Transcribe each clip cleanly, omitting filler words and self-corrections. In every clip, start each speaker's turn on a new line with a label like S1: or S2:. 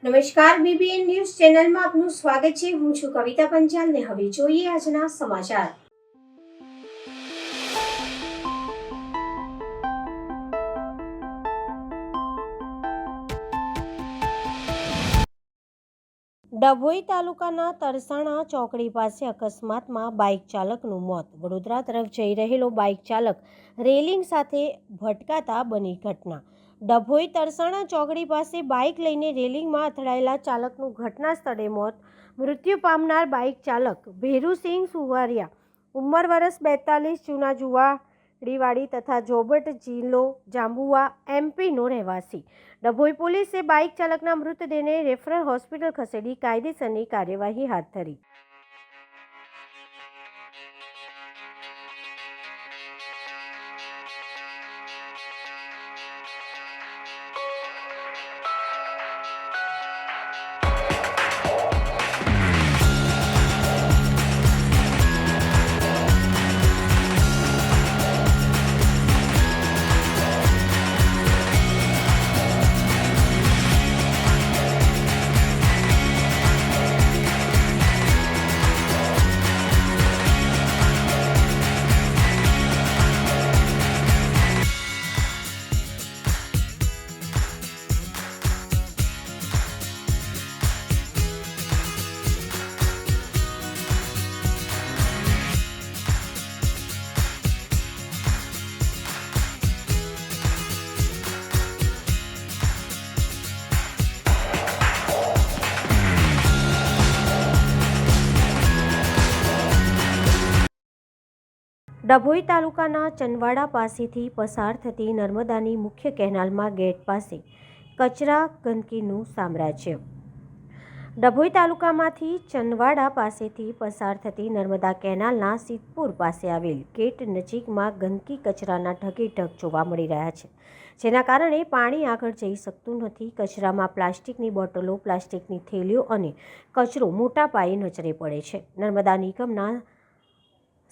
S1: નમસ્કાર, BBN news ચેનલમાં આપનું સ્વાગત છે. હું છું કવિતા પંચાલ ને હવે જોઈએ આજના સમાચાર. ડભોઈ તાલુકાના તરસાણા ચોકડી પાસે અકસ્માતમાં બાઇક ચાલકનું મોત. વડોદરા તરફ જઈ રહેલો બાઇક ચાલક રેલિંગ સાથે ભટકાતા બની ઘટના. ડભોઈ તરસાણા ચોકડી પાસે બાઇક લઈને રેલિંગમાં અથડાયેલા ચાલકનું ઘટના સ્થળે મોત. મૃત્યુ પામનાર બાઇક ચાલક ભેરુસિંહ સુવારિયા, ઉંમર વર્ષ 42, જૂના જુવાડીવાડી તથા જોબટ, જિલ્લો જાંબુઆ, એમપીનો રહેવાસી. ડભોઈ પોલીસે બાઇક ચાલકના મૃતદેહને રેફરલ હોસ્પિટલ ખસેડી કાયદેસરની કાર્યવાહી હાથ ધરી. ડભોઈ તાલુકાના ચનવાડા પાસેથી પસાર થતી નર્મદાની મુખ્ય કેનાલમાં ગેટ પાસે કચરા ગંદકીનું સામ્રાજ્ય. ડભોઈ તાલુકામાંથી ચનવાડા પાસેથી પસાર થતી નર્મદા કેનાલના સિદ્ધપુર પાસે આવેલ ગેટ નજીકમાં ગંદકી કચરાના ઢગેઢગ જોવા મળી રહ્યા છે, જેના કારણે પાણી આગળ જઈ શકતું નથી. કચરામાં પ્લાસ્ટિકની બોટલો, પ્લાસ્ટિકની થેલીઓ અને કચરો મોટા પાયે નજરે પડે છે. નર્મદા નિગમના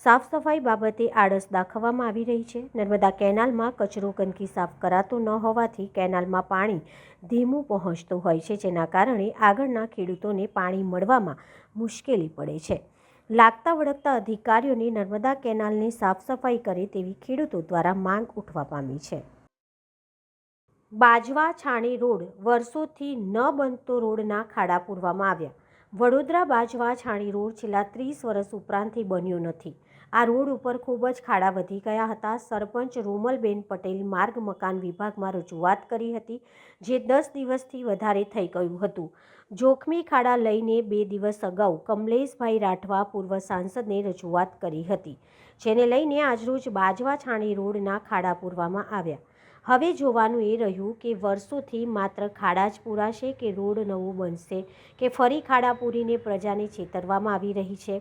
S1: સાફ સફાઈ બાબતે આળસ દાખવવામાં આવી રહી છે. નર્મદા કેનાલમાં કચરો, ગંદકી સાફ કરાતો ન હોવાથી કેનાલમાં પાણી ધીમું પહોંચતું હોય છે, જેના કારણે આગળના ખેડૂતોને પાણી મળવામાં મુશ્કેલી પડે છે. લાગતા વળગતા અધિકારીઓને નર્મદા કેનાલની સાફ સફાઈ કરે તેવી ખેડૂતો દ્વારા માંગ ઉઠવા પામી છે. બાજવા છાણી રોડ વર્ષોથી ન બનતો રોડના ખાડા પૂરવામાં આવ્યા. વડોદરા બાજવા છાણી રોડ છેલ્લા 30 વર્ષ ઉપરાંતથી બન્યો નથી. આ રોડ ઉપર ખૂબ જ ખાડા વધી ગયા હતા. સરપંચ રોમલબેન પટેલ માર્ગ મકાન વિભાગમાં રજૂઆત કરી હતી, જે 10 દિવસથી વધારે થઈ ગયું હતું. જોખમી ખાડા લઈને 2 દિવસ અગાઉ કમલેશભાઈ રાઠવા પૂર્વ સાંસદને રજૂઆત કરી હતી, જેને લઈને આજરોજ બાજવા છાણી રોડના ખાડા પૂરવામાં આવ્યા. હવે જોવાનું એ રહ્યું કે વર્ષોથી માત્ર ખાડા જ પૂરાશે કે રોડ નવો બનશે કે ફરી ખાડા પૂરીને પ્રજાને છેતરવામાં આવી રહી છે.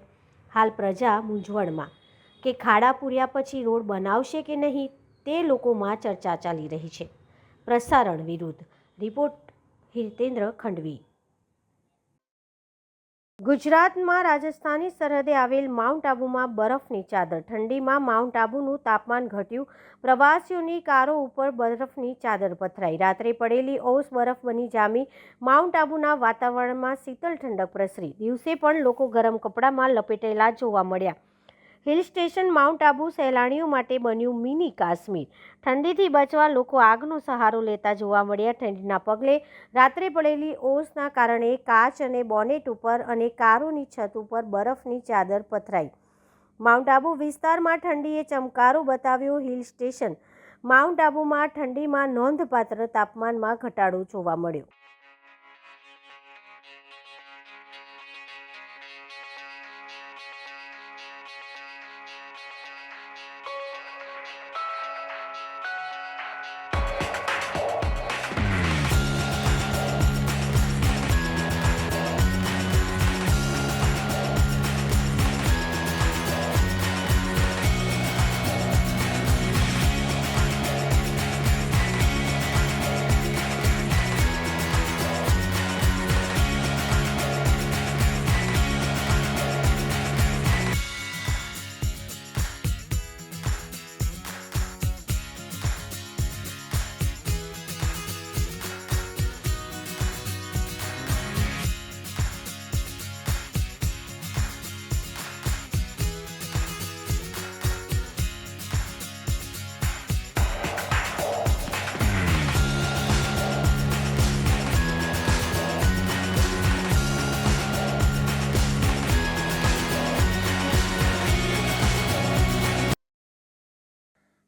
S1: હાલ પ્રજા મૂંઝવણમાં કે ખાડા પૂર્યા પછી રોડ બનાવશે કે નહીં તે લોકોમાં ચર્ચા ચાલી રહી છે. પ્રસારણ વિરુદ્ધ રિપોર્ટ હિતેન્દ્ર ખંડવી. ગુજરાતમાં રાજસ્થાની સરહદે આવેલ માઉન્ટ આબુમાં બરફની ચાદર. ઠંડીમાં માઉન્ટ આબુનું તાપમાન ઘટ્યું. પ્રવાસીઓની કારો ઉપર બરફની ચાદર પથરાઈ. રાત્રે પડેલી ઓસ બરફ બની જામી. માઉન્ટ આબુના વાતાવરણમાં શીતળ ઠંડક પ્રસરી. દિવસે પણ લોકો ગરમ કપડામાં લપેટેલા જોવા મળ્યા. હિલ સ્ટેશન માઉન્ટ આબુ સહેલાણીઓ માટે બન્યું મિની કાશ્મીર. ઠંડીથી બચવા લોકો આગનો સહારો લેતા જોવા મળ્યા. ઠંડીના પગલે રાત્રે પડેલી ઓસના કારણે કાચ અને બોનેટ ઉપર અને કારોની છત ઉપર બરફની ચાદર પથરાઈ. માઉન્ટ આબુ વિસ્તારમાં ઠંડીએ ચમકારો બતાવ્યો. હિલ સ્ટેશન માઉન્ટ આબુમાં ઠંડીમાં નોંધપાત્ર તાપમાનમાં ઘટાડો જોવા મળ્યો.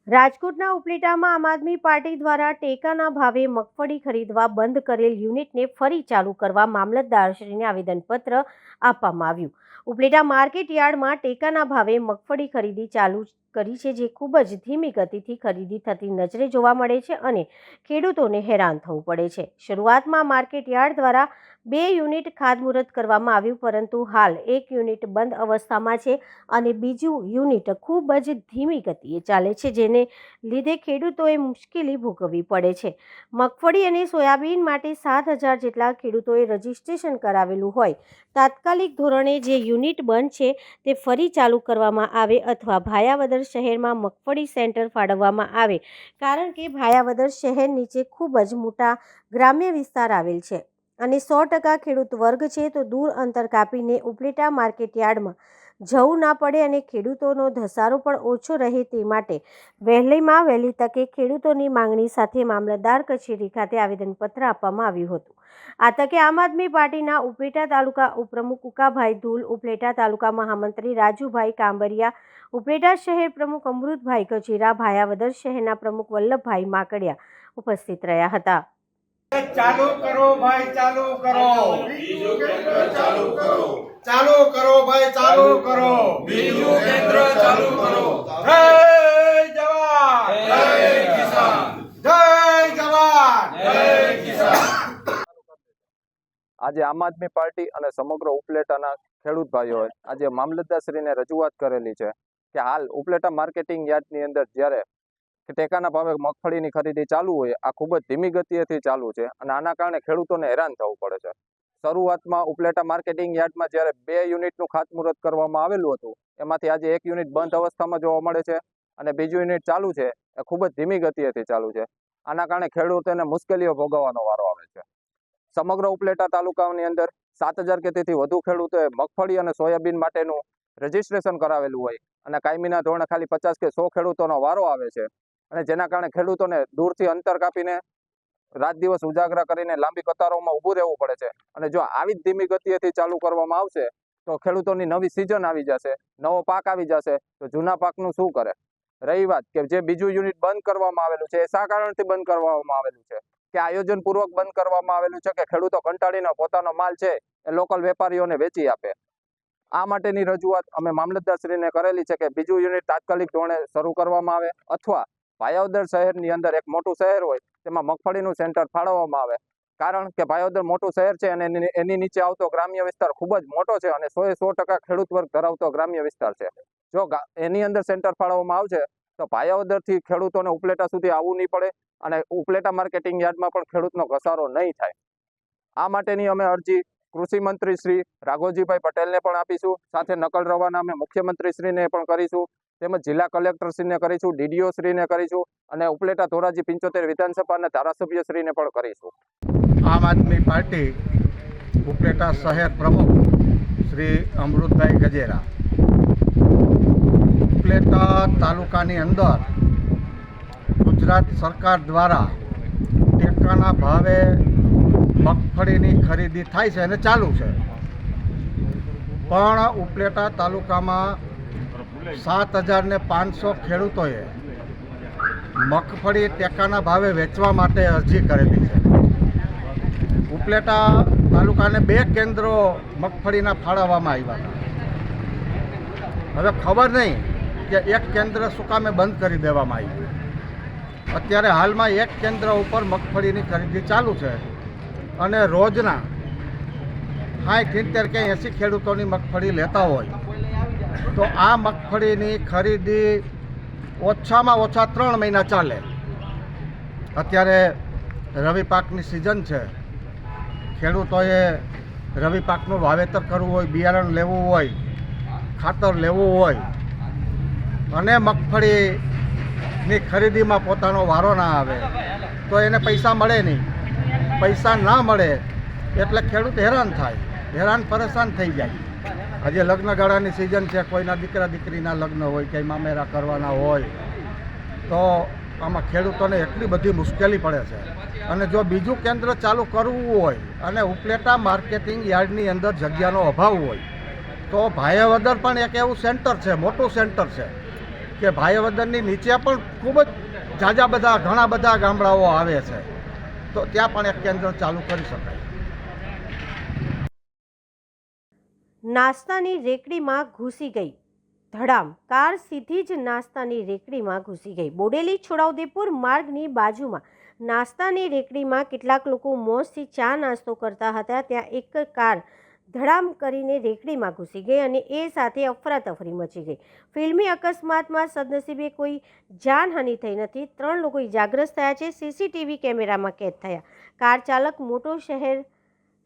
S1: રાજકોટના ઉપલેટામાં આમ આદમી પાર્ટી દ્વારા ટેકાના ભાવે મગફળી ખરીદવા બંધ કરેલ યુનિટને ફરી ચાલુ કરવા મામલતદારશ્રીને આવેદનપત્ર આપવામાં આવ્યું. ઉપલેટા માર્કેટ યાર્ડમાં ટેકાના ભાવે મગફળી ખરીદી ચાલુ કરી છે, જે ખૂબ જ ધીમી ગતિથી ખરીદી થતી નજરે જોવા મળે છે અને ખેડૂતોને હેરાન થવું પડે છે. શરૂઆતમાં માર્કેટ યાર્ડ દ્વારા 2 યુનિટ ખાતમુહૂર્ત કરવામાં આવ્યું, પરંતુ હાલ 1 યુનિટ બંધ અવસ્થામાં છે અને બીજું યુનિટ ખૂબ જ ધીમી ગતિએ ચાલે છે, જેને લીધે ખેડૂતોએ મુશ્કેલી ભોગવવી પડે છે. મગફળી અને સોયાબીન માટે 7,000 જેટલા ખેડૂતોએ રજીસ્ટ્રેશન કરાવેલું હોય. તાત્કાલિક ધોરણે જે યુનિટ બંધ છે તે ફરી ચાલુ કરવામાં આવે અથવા ભાયાવદર શહેરમાં મગફળી સેન્ટર ફાળવવામાં આવે, કારણ કે ભાયાવદર શહેર નીચે ખૂબ જ મોટા ગ્રામ્ય વિસ્તાર આવેલ છે અને 100% ખેડૂત વર્ગ છે, તો દૂર અંતર કાપીને ઉપલેટા માર્કેટ યાર્ડમાં જવું ના પડે અને ખેડૂતોનો ધસારો પણ ઓછો રહે, તે માટે વહેલીમાં વહેલી તકે ખેડૂતોની માંગણી સાથે મામલતદાર કચેરી ખાતે આવેદનપત્ર આપવામાં આવ્યું હતું. આ તકે આમ આદમી પાર્ટીના ઉપલેટા તાલુકા ઉપપ્રમુખ ઉકાભાઈ ધુલ, ઉપલેટા તાલુકા મહામંત્રી રાજુભાઈ કાંબરિયા, ઉપલેટા શહેર પ્રમુખ અમૃતભાઈ ગજેરા, ભાયાવદર શહેરના પ્રમુખ વલ્લભભાઈ માકડિયા ઉપસ્થિત રહ્યા હતા.
S2: ચાલુ કરો ભાઈ, ચાલુ કરો.
S3: બીજું કેન્દ્ર ચાલુ કરો.
S2: ચાલુ કરો ભાઈ, ચાલુ કરો.
S3: બીજું કેન્દ્ર ચાલુ કરો.
S2: જય જવાન,
S3: જય કિસાન.
S2: જય જવાન,
S3: જય કિસાન.
S4: આજે આમ આદમી પાર્ટી અને સમગ્ર ઉપલેટાના ખેડૂત ભાઈઓએ આજે મામલતદારશ્રીને રજૂઆત કરેલી છે કે હાલ ઉપલેટા માર્કેટિંગ યાર્ડની અંદર જ્યારે ટેકાના ભાવે મગફળીની ખરીદી ચાલુ હોય, આ ખૂબ જ ધીમી ગતિએથી ચાલુ છે અને આના કારણે ખેડૂતોને હેરાન થવું પડે છે. શરૂઆતમાં ઉપલેટા માર્કેટિંગ યાર્ડમાં જ્યારે 2 યુનિટનું ખાતમુહૂર્ત કરવામાં આવેલું હતું, એમાંથી આજે 1 યુનિટ બંધ અવસ્થામાં જોવા મળે છે અને બીજું યુનિટ ચાલુ છે, એ ખૂબ જ ધીમી ગતિએથી ચાલુ છે. આના કારણે ખેડૂતોને મુશ્કેલીઓ ભોગવવાનો વારો આવે છે. સમગ્ર ઉપલેટા તાલુકાની અંદર 7,000 કે તેથી વધુ ખેડૂતોએ મગફળી અને સોયાબીન માટેનું રજીસ્ટ્રેશન કરાવેલું હોય અને કાયમીના ધોરણે ખાલી 50 કે 100 ખેડૂતોનો વારો આવે છે અને જેના કારણે ખેડૂતોને દૂરથી અંતર કાપીને રાત દિવસ ઉજાગરા કરીને લાંબી કતારોમાં ઊભું રહેવું પડે છે. અને જો આવી જ ધીમી ગતિએથી ચાલુ કરવામાં આવશે તો ખેડૂતોની નવી સિઝન આવી જશે, નવો પાક આવી જશે, તો જૂના પાકનું શું કરે? રહી વાત કે જે બીજું યુનિટ બંધ કરવામાં આવેલું છે, એ શા કારણથી બંધ કરવામાં આવેલું છે? કે આયોજનપૂર્વક બંધ કરવામાં આવેલું છે કે ખેડૂતો કંટાળીને પોતાનો માલ છે એ લોકલ વેપારીઓને વેચી આપે? આ માટેની રજૂઆત અમે મામલતદારશ્રીને કરેલી છે કે બીજું યુનિટ તાત્કાલિક ધોરણે શરૂ કરવામાં આવે અથવા ભાયાવદર શહેરની અંદર એક મોટું શહેર હોય તેમાં મગફળીનું સેન્ટર ફાળવવામાં આવે. કારણ કે ભાયાવદર મોટું શહેર છે અને એની નીચે આવતો ગ્રામ્ય વિસ્તાર ખૂબ જ મોટો છે અને 100% ખેડૂત વર્ગ ધરાવતો ગ્રામ્ય વિસ્તાર છે. જો એની અંદર સેન્ટર ફાળવવામાં આવશે તો ભાયાવદરથી ખેડૂતોને ઉપલેટા સુધી આવવું નહીં પડે અને ઉપલેટા માર્કેટિંગ યાર્ડમાં પણ ખેડૂતનો ઘસારો નહીં થાય. આ માટેની અમે અરજી કૃષિ મંત્રી શ્રી રાઘોજીભાઈ પટેલને પણ આપીશું, સાથે નકલ રવાના અમે મુખ્યમંત્રી શ્રીને પણ કરીશું, તેમજ જિલ્લા કલેક્ટરશ્રીને કરીશું, ડીડીઓ શ્રીને કરીશું અને ઉપલેટા ધોરાજી 75 વિધાનસભાના ધારાસભ્યશ્રીને પણ કરીશું.
S2: આમ આદમી પાર્ટી ઉપલેટા શહેર પ્રમુખ શ્રી અમૃતભાઈ ગજેરા. ઉપલેટા તાલુકાની અંદર ગુજરાત સરકાર દ્વારા ટેકાના ભાવે મગફળીની ખરીદી થાય છે અને ચાલુ છે, પણ ઉપલેટા તાલુકામાં 7,500 ખેડૂતોએ મગફળી ટેકાના ભાવે વેચવા માટે અરજી કરેલી છે. ઉપલેટા તાલુકાને 2 કેન્દ્રો મગફળીના ફાળવવામાં આવ્યા હતા. હવે ખબર નહીં કે 1 કેન્દ્ર શું કામે બંધ કરી દેવામાં આવ્યું. અત્યારે હાલમાં 1 કેન્દ્ર ઉપર મગફળીની ખરીદી ચાલુ છે અને રોજના 60, 70 કે 80 ખેડૂતોની મગફળી લેતા હોય તો આ મગફળીની ખરીદી ઓછામાં ઓછા 3 મહિના ચાલે. અત્યારે રવિ પાકની સિઝન છે, ખેડૂતોએ રવિ પાકનું વાવેતર કરવું હોય, બિયારણ લેવું હોય, ખાતર લેવું હોય અને મગફળીની ખરીદીમાં પોતાનો વારો ના આવે તો એને પૈસા મળે નહીં. પૈસા ના મળે એટલે ખેડૂત હેરાન થાય, હેરાન પરેશાન થઈ જાય. હજી લગ્નગાળાની સિઝન છે, કોઈના દીકરા દીકરીના લગ્ન હોય, કંઈ મામેરા કરવાના હોય, તો આમાં ખેડૂતોને એટલી બધી મુશ્કેલી પડે છે. અને જો બીજું કેન્દ્ર ચાલુ કરવું હોય અને ઉપલેટા માર્કેટિંગ યાર્ડની અંદર જગ્યાનો અભાવ હોય તો ભાયાવદર પણ એક એવું સેન્ટર છે, મોટું સેન્ટર છે, કે ભાયાવદરની નીચે પણ ખૂબ જ ઘણા બધા ગામડાઓ આવે છે, તો ત્યાં પણ એક કેન્દ્ર ચાલુ કરી શકાય.
S1: નાસ્તાની રેકડીમાં ઘૂસી ગઈ ધડામ. કાર સીધી જ નાસ્તાની રેકડીમાં ઘૂસી ગઈ. બોડેલી છોટાઉદેપુર માર્ગની બાજુમાં નાસ્તાની રેકડીમાં કેટલાક લોકો મોજથી ચા નાસ્તો કરતા હતા. ત્યાં એક કાર ધડામ કરીને રેકડીમાં ઘૂસી ગઈ અને એ સાથે અફરાતફરી મચી ગઈ. ફિલ્મી અકસ્માતમાં સદનસીબે કોઈ જાનહાનિ થઈ નથી. 3 લોકો ઇજાગ્રસ્ત થયા છે. સીસીટીવી કેમેરામાં કેદ થયા. કાર ચાલક મોટો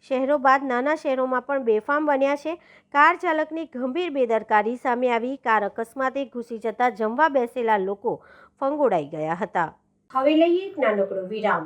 S1: શહેરો બાદ નાના શહેરોમાં પણ બેફામ બન્યા છે. કાર ચાલકની ગંભીર બેદરકારી સામે આવી. કાર અકસ્માતે ઘૂસી જતા જમવા બેસેલા લોકો ફંગોળાઈ ગયા હતા. હવે લઈએ એક નાનકડો વિરામ.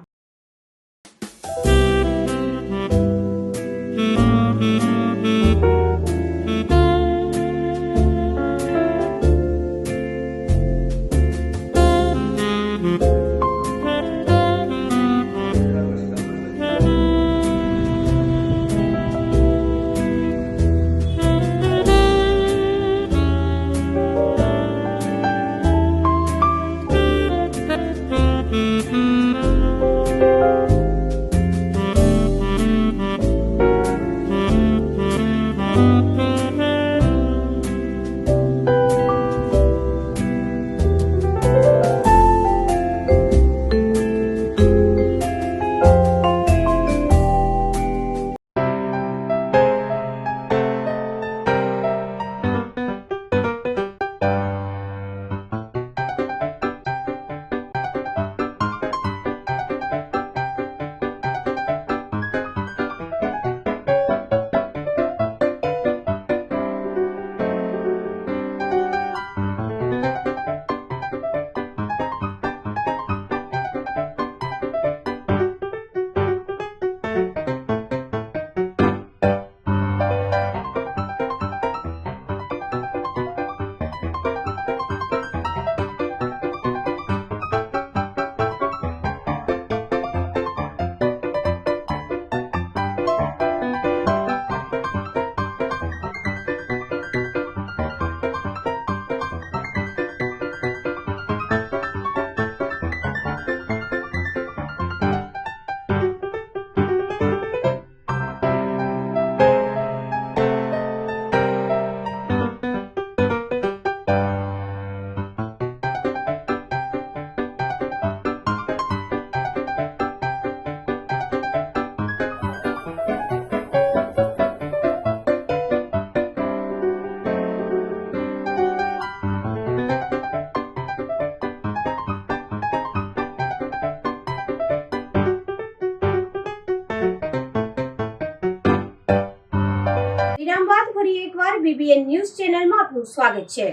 S1: વિરામ બાદ ફરી એકવાર બીબીએન ન્યૂઝ ચેનલમાં આપનું સ્વાગત છે.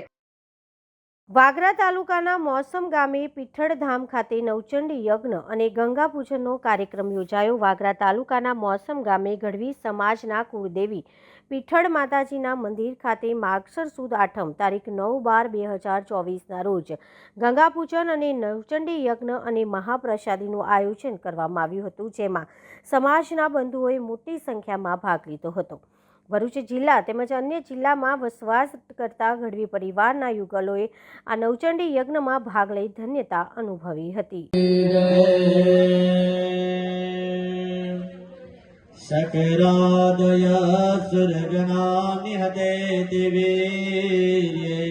S1: વાગરા તાલુકાના મોસમ ગામે પીઠળધામ ખાતે નવચંડી યજ્ઞ અને ગંગા પૂજનનો કાર્યક્રમ યોજાયો. વાગરા તાલુકાના મોસમ ગામે ગઢવી સમાજના કુળદેવી પીઠળ માતાજીના મંદિર ખાતે માગસર સુદ આઠમ તારીખ 9/12/2024ના રોજ ગંગા પૂજન અને નવચંડી યજ્ઞ અને મહાપ્રસાદીનું આયોજન કરવામાં આવ્યું હતું, જેમાં સમાજના બંધુઓએ મોટી સંખ્યામાં ભાગ લીધો હતો. ભરૂચ જિલ્લા તેમજ અન્ય જિલ્લામાં વસવાટ કરતા ગઢવી પરિવારના યુગલોએ આ નવચંડી યજ્ઞમાં ભાગ લઈ ધન્યતા અનુભવી હતી.
S5: શકરાદય સુરગણાનિહતે દિવીર્યે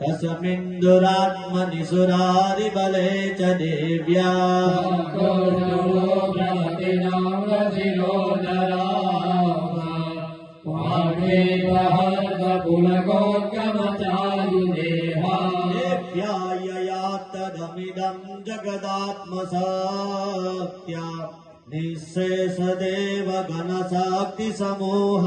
S5: તસ્મિન્દુરાત્મનિ સુરારિ બલે ચ દેવ્યાયયાતદમિદં જગદાત્મસત્યા નિઃશેષદેવ ઘનશક્તિ સમૂહ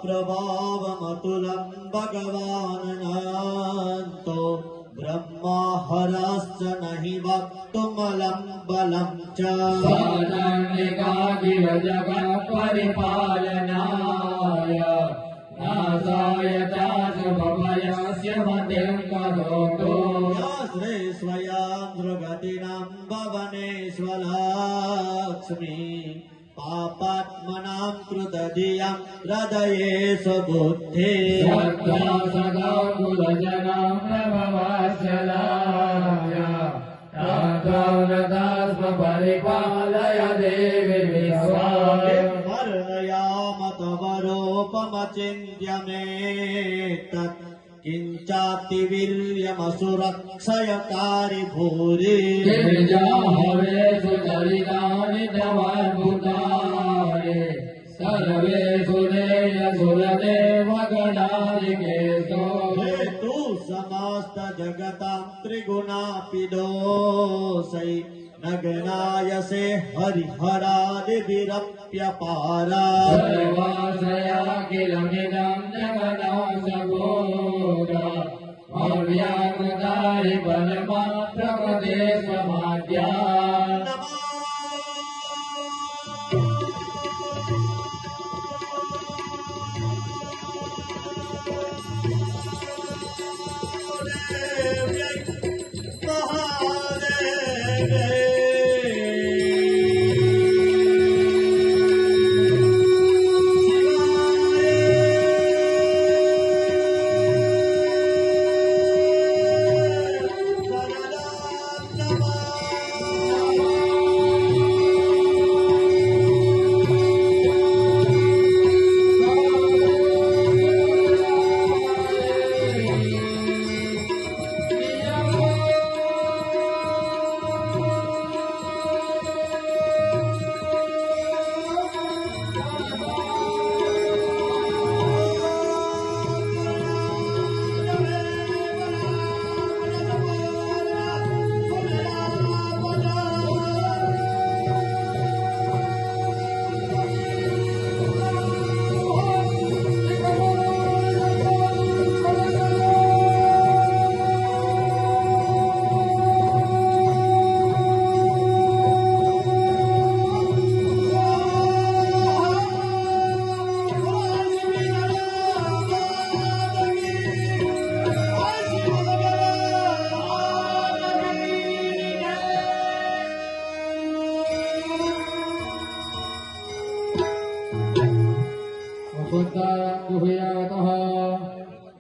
S5: પ્રભાવમતુલં ભગવાનનતો બ્રહ્મા હરશ્ચ નહિ વક્તુમલં બલં ચ પરિપાલનાય નાસાય ચાસુભયસ્ય મતિં કરોતુ શ્રેષ્ઠ स्वयान्द्रगतिनां भवनेष्वलक्ष्मी पापात्मनां कृतधियां हृदये सुबुद्धे
S6: सदा सदा कुलजनां नमवास्यलाय तात्वनदास्म परिपालय देवी विश्वाय
S5: वर्णयामतवरोपमचिन्त्यमेतत् किञ्चातिवीर्यमसुरक्षयकारि भूरि
S6: गिरिजाहवेषु चरितानि तवाद्भुतानि सर्वेषु देयसुरदेव गणादिकेशो
S5: हेतु समस्त जगतां त्रिगुणापिदोषै नगनायसे हरिहरादिभिरप्यपारा
S6: सर्वाश्रया किलमिदं जगदाशगोरा भव्याकृतारि बलमात्रपदेशमाद्या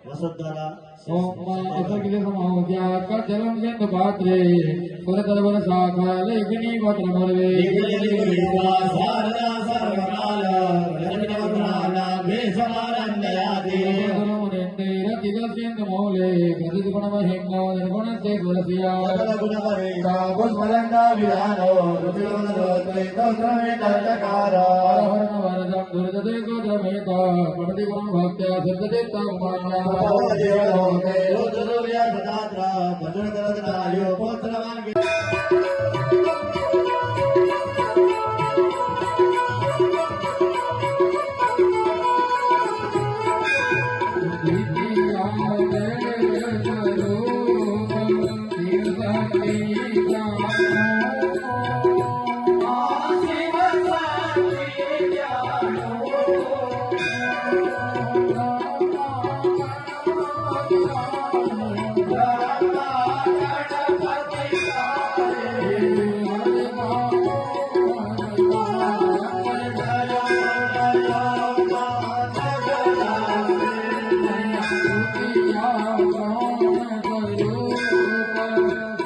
S5: वसुंधरा
S6: जलम जंत पात्रे पुरतरवर शाखा लेखनी पत्रमर्वे
S5: शारदा सर्वकाल रजतवनाला भेषमानन्दयादि
S6: मौले गतिगुणमहिम्नो निर्गुणस्य गुणस्या
S5: गुणपरेका पुष्पलङ्का विधानो रुचिरवनरोत्रैतोत्रमेतकार
S6: वरदं दुर्दते गोत्रमेका पठति गुणं भक्त्या सिद्धते तमान्या
S5: देवलोके रुद्रसूर्य सदात्र भद्रतरदनायो पुत्रवान्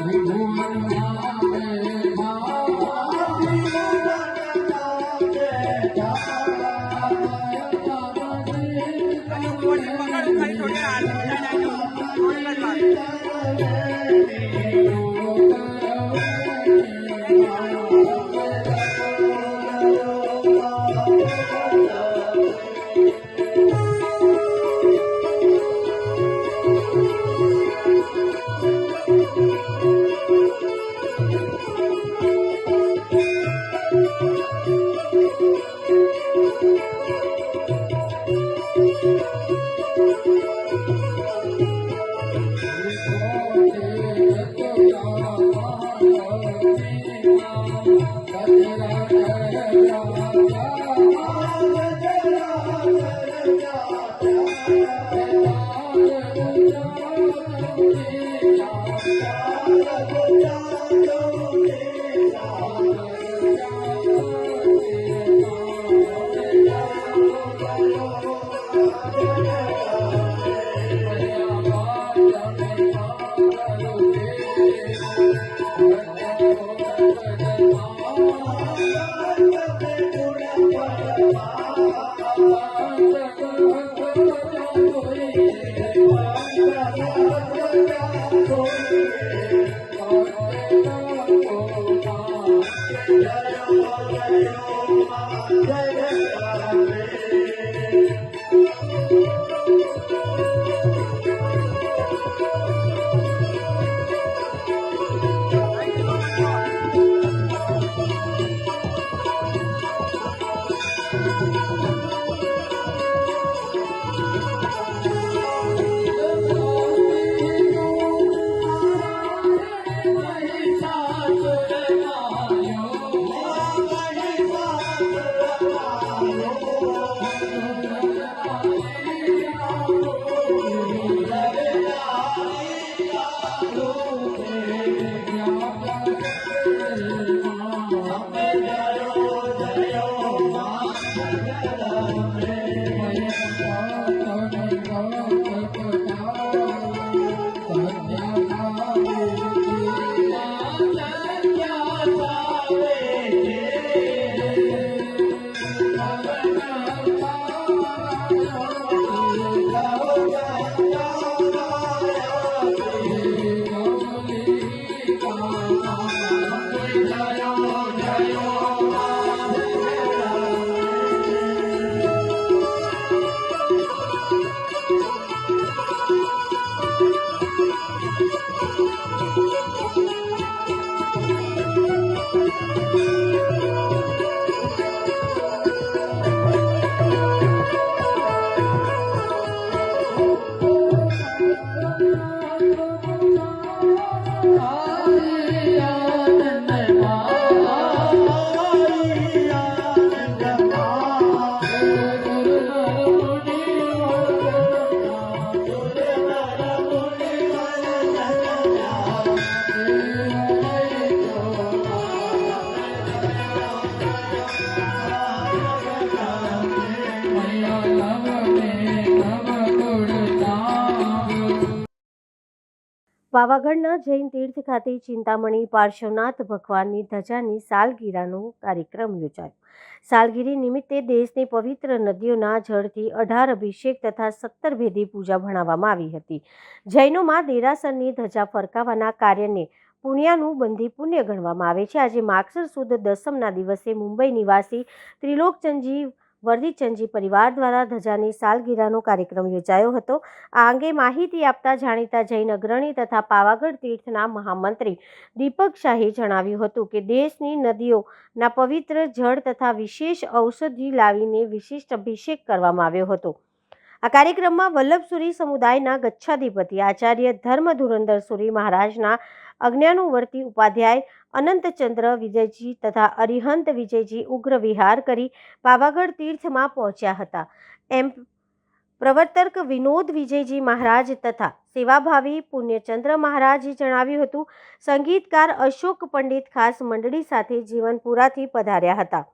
S6: Viभुवन
S1: પાવાગઢના જૈન તીર્થ ખાતે ચિંતામણી પાર્શ્વનાથ ભગવાનની ધજાની સાલગીરાનો કાર્યક્રમ યોજાયો. સાલગીરી નિમિત્તે દેશની પવિત્ર નદીઓના જળથી 18 અભિષેક તથા 17 ભેદી પૂજા ભણાવવામાં આવી હતી. જૈનોમાં દેરાસરની ધજા ફરકાવવાના કાર્યને પુણ્યાનું બંધી પુણ્ય ગણવામાં આવે છે. આજે માગસર સુદ દસમના દિવસે મુંબઈ નિવાસી ત્રિલોકચંદજી વર્દીચંદજી પરિવાર દ્વારા ધજાની સાલગીરાનો કાર્યક્રમ યોજાયો હતો. આ અંગે માહિતી આપતા જાણીતા જૈન અગ્રણી તથા પાવાગઢ તીર્થના મહામંત્રી દીપક શાહે જણાવ્યું હતું કે દેશની નદીઓના પવિત્ર જળ તથા વિશેષ ઔષધિ લાવીને વિશિષ્ટ અભિષેક કરવામાં આવ્યો હતો. આ કાર્યક્રમમાં વલ્લભસુરી સમુદાયના ગચ્છાધિપતિ આચાર્ય ધર્મ ધુરંધર સુરી મહારાજના અજ્ઞાનુવર્તી ઉપાધ્યાય અનંતચંદ્ર વિજયજી તથા અરિહંત વિજયજી ઉગ્ર વિહાર કરી પાવાગઢ તીર્થમાં પહોંચ્યા હતા. એમ પ્રવર્તક વિનોદ વિજયજી મહારાજ તથા સેવાભાવી પુણ્યચંદ્ર મહારાજે જણાવ્યું હતું. સંગીતકાર અશોક પંડિત ખાસ મંડળી સાથે જીવનપુરાથી પધાર્યા હતા.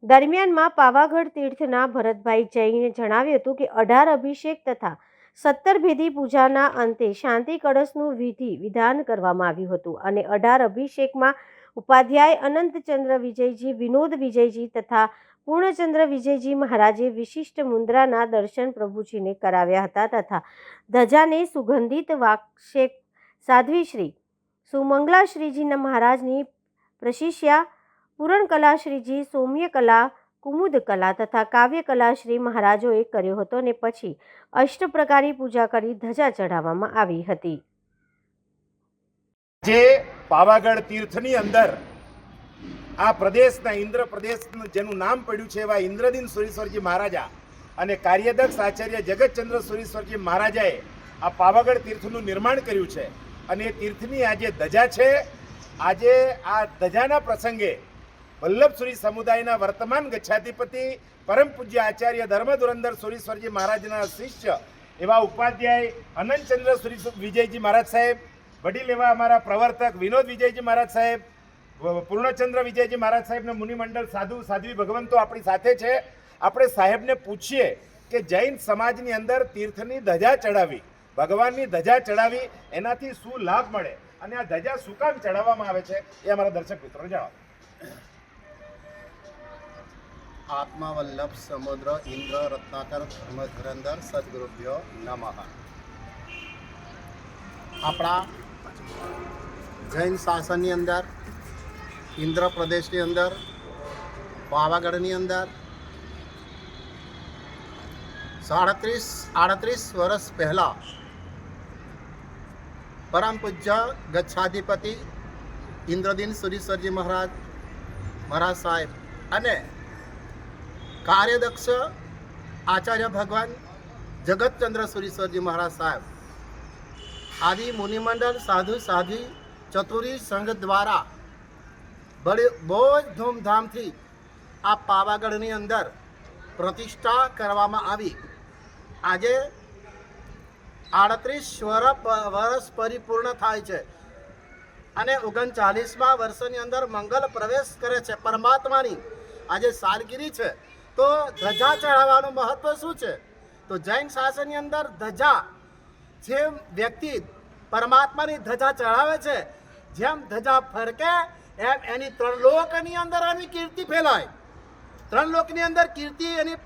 S1: દરમિયાનમાં પાવાગઢ તીર્થના ભરતભાઈ જૈને જણાવ્યું હતું કે 18 અભિષેક તથા 17 ભેદી પૂજાના અંતે શાંતિ કળશનું વિધિ વિધાન કરવામાં આવ્યું હતું અને 18 અભિષેકમાં ઉપાધ્યાય અનંતચંદ્ર વિજયજી, વિનોદ વિજયજી તથા પૂર્ણચંદ્ર વિજયજી મહારાજે વિશિષ્ટ મુદ્રાના દર્શન પ્રભુજીને કરાવ્યા હતા તથા ધજાને સુગંધિત વાક્ષેપ સાધ્વીશ્રી સુમંગલાશ્રીજીના મહારાજની પ્રશિષ્યા પૂરણકલાશ્રીજી, સૌમ્યકલા, કુમુદકલા તથા કાવ્યકલા શ્રી મહારાજોએ કર્યો હતો અને પછી અષ્ટપ્રકારી પૂજા કરી ધજા ચઢાવવામાં આવી હતી.
S7: જે પાવાગઢ તીર્થની અંદર આ પ્રદેશના ઇન્દ્ર પ્રદેશ જેનું નામ પડ્યું છે એવા ઇન્દ્રદીન સુરીશ્વરજી મહારાજા અને કાર્યદક્ષ આચાર્ય જગતચંદ્ર સુરીશ્વરજી મહારાજાએ આ પાવાગઢ તીર્થનું નિર્માણ કર્યું છે અને એ તીર્થની આજે ધજા છે. આજે આ ધજાના પ્રસંગે વલ્લભસુરી સમુદાયના વર્તમાન ગચ્છાધિપતિ પરમ પૂજ્ય આચાર્ય ધર્મધુરંધર સુરીશ્વરજી મહારાજના શિષ્ય એવા ઉપાધ્યાય અનંતચંદ્ર સુરી વિજયજી મહારાજ સાહેબ, વડીલ એવા અમારા પ્રવર્તક વિનોદ વિજયજી મહારાજ સાહેબ, પૂર્ણચંદ્ર વિજયજી મહારાજ સાહેબને મુનિમંડળ સાધુ સાધ્વી ભગવંતો આપણી સાથે છે. આપણે સાહેબને પૂછીએ કે જૈન સમાજની અંદર તીર્થની ધજા ચડાવી, ભગવાનની ધજા ચડાવી, એનાથી શું લાભ મળે અને આ ધજા શું કામ ચડાવવામાં આવે છે એ અમારા દર્શક મિત્રોને જણાવો.
S2: આત્માવલ્લભ સમુદ્ર ઇન્દ્ર રત્નાકર ધર્મ ધુરંધર સદગુરુભ્યો નમઃ. આપણા જૈન શાસનની અંદર, ઇન્દ્ર પ્રદેશની અંદર, પાવાગઢની અંદર 38 વર્ષ પહેલાં પરમ પૂજ્ય ગચ્છાધિપતિ ઇન્દ્રદીન સુરીશ્વરજી મહારાજ સાહેબ અને કાર્યદક્ષ આચાર્ય ભગવાન જગતચંદ્ર સુરીશ્વરજી મહારાજ સાહેબ આદિ મુનિમંડળ સાધુ સાધ્વી ચતુરી સંઘ દ્વારા બહુ જ ધૂમધામથી આ પાવાગઢની અંદર પ્રતિષ્ઠા કરવામાં આવી. આજે 38 વર્ષ પરિપૂર્ણ થાય છે અને 39મા વર્ષની અંદર મંગલ પ્રવેશ કરે છે પરમાત્માની આજે સાલગીરી છે. તો ધજા ચઢાવવાનું મહત્વ શું છે? તો જૈન શાસનની અંદર ધજા, જેમ વ્યક્તિ પરમાત્માની ધજા ચઢાવે છે, જેમ ધજા ફરકે એમ એની 3 લોકની અંદર એની કીર્તિ ફેલાય. 3 લોકની અંદર કીર્તિ એની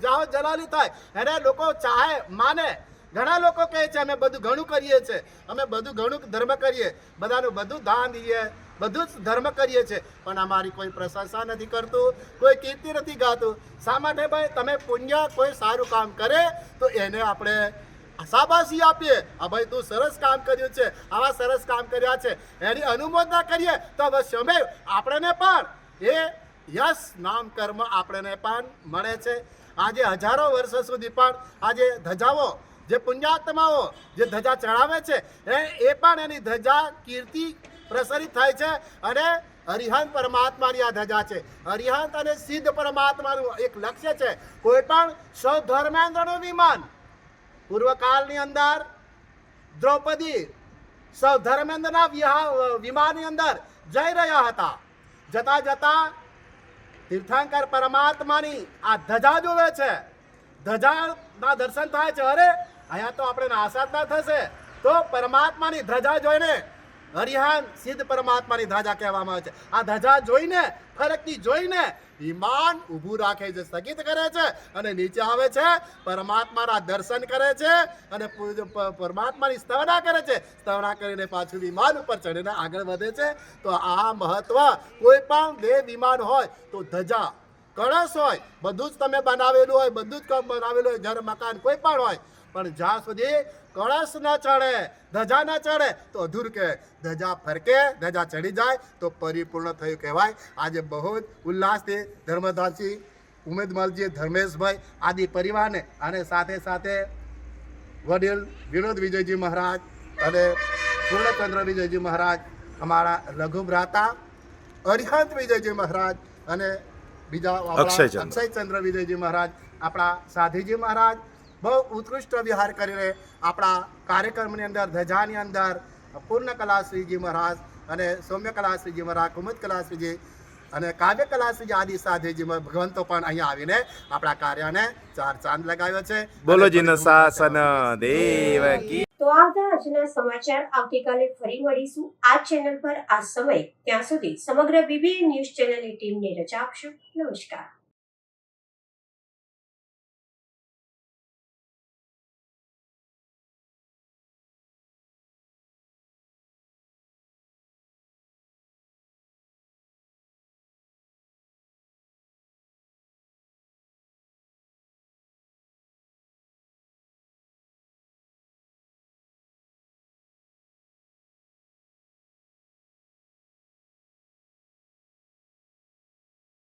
S2: જાવ જલાલી થાય. એને લોકો ચાહે માને. ઘણા લોકો કહે છે અમે બધું ઘણું કરીએ છીએ, અમે બધું ઘણું ધર્મ કરીએ, બધાનું બધું દાન દઈએ, બધું જ ધર્મ કરીએ છીએ, પણ અમારી કોઈ પ્રશંસા નથી કરતું, કોઈ કીર્તિ નથી ગાતું. શા માટે ભાઈ? તમે પુણ્ય કોઈ સારું કામ કરે તો એને આપણે શાબાશી આપીએ. આ ભાઈ તું સરસ કામ કર્યું છે, આવા સરસ કામ કર્યા છે, એની અનુમોદના કરીએ તો અવશ્ય આપણને પણ એ યશ નામ કર્મ આપણને પણ મળે છે. આજે હજારો વર્ષો સુધી પણ આજે ધજાઓ, જે પુણ્યાત્માઓ જે ધજા ચડાવે છે એ પણ એની ધજા કીર્તિ પ્રસરિત થાય છે. અને અરિહંત પરમાત્માની આ ધજા છે. અરિહંત અને સિદ્ધ પરમાત્માનું એક લક્ષ્ય છે. કોઈ પણ સૌધર્મેન્દ્રનું વિમાન પૂર્વકાળની અંદર દ્રૌપદી સૌધર્મેન્દ્રના વિમાનની અંદર જઈ રહ્યા હતા. જતા જતા તીર્થંકર પરમાત્માની આ ધજા જોવે છે. ધજાના દર્શન થાય છે. અરે અહીંયા તો આપણે નાસાદના થશે. તો પરમાત્માની ધજા જોઈને અરિહંત સિદ્ધ પરમાત્માની ધજા કહેવામાં આવે છે. આ ધજા જોઈને, ફરકથી જોઈને વિમાન ઊભું રાખે છે, સ્થગિત કરે છે અને નીચે આવે છે, પરમાત્માના દર્શન કરે છે અને પરમાત્માની સ્તવના કરે છે. સ્તવના કરીને પાછું વિમાન ઉપર ચડીને આગળ વધે છે. તો આ મહત્વ, કોઈ પણ દેવ વિમાન હોય તો ધજા, કળશ હોય, બધું જ તમે બનાવેલું હોય, બધું જ બનાવેલું હોય, ઘર મકાન કોઈ પણ હોય, પણ જ્યાં સુધી કળશ ન ચડે, ધજા ન ચડે તો અધૂર કે. ધજા ફરકે, ધજા ચડી જાય તો પરિપૂર્ણ થયું કહેવાય. આજે બહુ જ ઉલ્લાસથી ધર્મદાસજી ઉમેદમલજી, ધર્મેશભાઈ આદિ પરિવારને અને સાથે સાથે વડીલ વિનોદ વિજયજી મહારાજ અને પૂર્ણચંદ્ર વિજયજી મહારાજ, અમારા લઘુ ભ્રાતા અરિહંત વિજયજી મહારાજ અને બીજા અક્ષયચંદ્ર વિજયજી મહારાજ, આપણા સાધીજી મહારાજ બહુ ઉત્કૃષ્ટ વિહાર કરીને આપણા કાર્યક્રમની અંદર ધજાની અંદર પૂર્ણ કલાશ્રીજી મહારાજ અને સૌમ્ય કલાશ્રીજી મહારાજ, કુમુદ કલાશ્રીજી અને કાવ્ય કલાશ્રીજી આદિ સાધીજી ભગવંતો પણ અહીંયા આવીને આપણા કાર્યને 4 ચાંદ લગાવ્યો છે.
S7: બોલો જીનો શાસન દેવ કી.
S1: તો આ હતા આજના સમાચાર. આવતીકાલે ફરી મળીશું આ ચેનલ પર આ સમય. ત્યાં સુધી સમગ્ર બીબીએ ન્યૂઝ ચેનલની ટીમને રજા આપશો. નમસ્કાર.